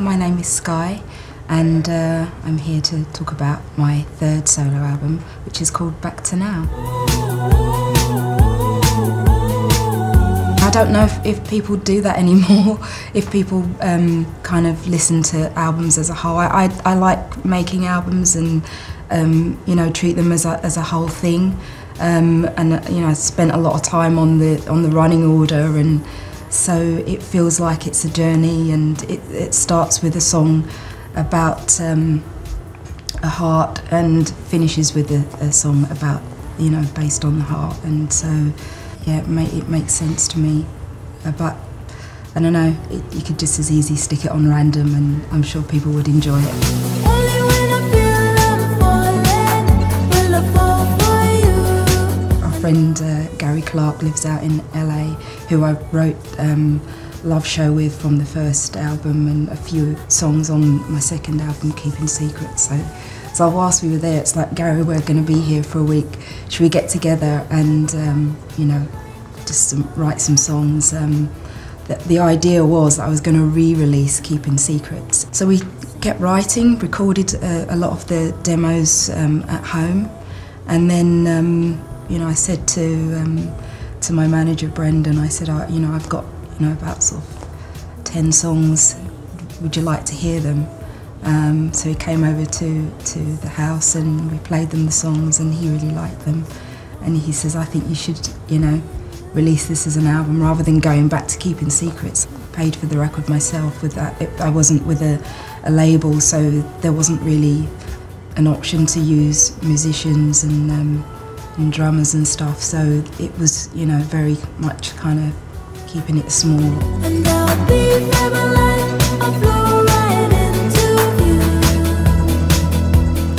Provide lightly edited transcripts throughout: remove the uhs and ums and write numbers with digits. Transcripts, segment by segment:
my name is Skye, and I'm here to talk about my third solo album, which is called Back to Now. I don't know if people do that anymore, if people kind of listen to albums as a whole. I like making albums and you know, treat them as a whole thing. And you know, I spent a lot of time on the running order, and so it feels like it's a journey, and it starts with a song about a heart and finishes with a song about, you know, based on the heart. And so yeah, it makes sense to me, but I don't know, you could just as easy stick it on random and I'm sure people would enjoy it. Friend Gary Clark lives out in LA, who I wrote Love Show with from the first album, and a few songs on my second album, Keeping Secrets. So whilst we were there, it's like, Gary, we're going to be here for a week. Should we get together and you know, just write some songs? The idea was that I was going to re-release Keeping Secrets. So we kept writing, recorded a lot of the demos at home, and then you know, I said to my manager Brendan, I said, you know, I've got, you know, about sort of 10 songs. Would you like to hear them? So he came over to the house and we played them the songs, and he really liked them. And he says, I think you should, you know, release this as an album rather than going back to Keeping Secrets. I paid for the record myself with that. I wasn't with a label, so there wasn't really an option to use musicians and drummers and stuff, so it was, you know, very much kind of keeping it small. And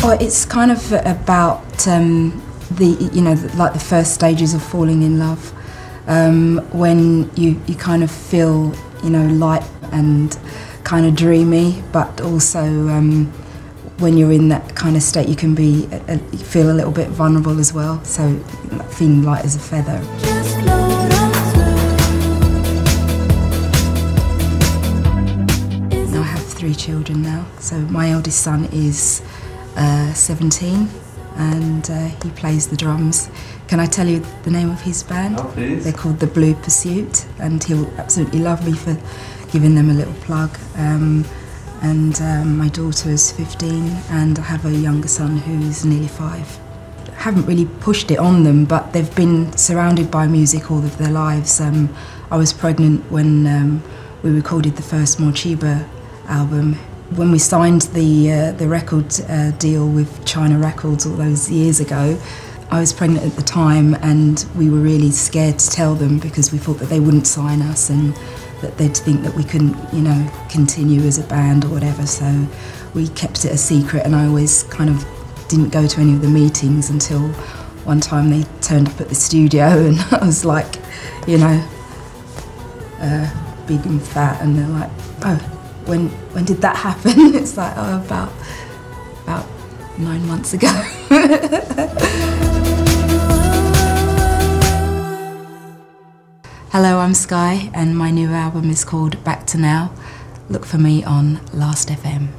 well, it's kind of about you know, like the first stages of falling in love, when you kind of feel, you know, light and kind of dreamy, but also when you're in that kind of state, you can be feel a little bit vulnerable as well. So feeling light as a feather. Now I have 3 children now. So my eldest son is 17, and he plays the drums. Can I tell you the name of his band? Oh, please. They're called The Blue Pursuit, and he'll absolutely love me for giving them a little plug. And my daughter is 15, and I have a younger son who's nearly 5. I haven't really pushed it on them, but they've been surrounded by music all of their lives. I was pregnant when we recorded the first Morcheeba album. When we signed the record deal with China Records all those years ago, I was pregnant at the time, and we were really scared to tell them because we thought that they wouldn't sign us and that they'd think that we couldn't, you know, continue as a band or whatever. So we kept it a secret, and I always kind of didn't go to any of the meetings until one time they turned up at the studio, and I was like, you know, big and fat, and they're like, oh, when did that happen? It's like, oh, about 9 months ago. Hello, I'm Skye, and my new album is called Back to Now. Look for me on Last.fm.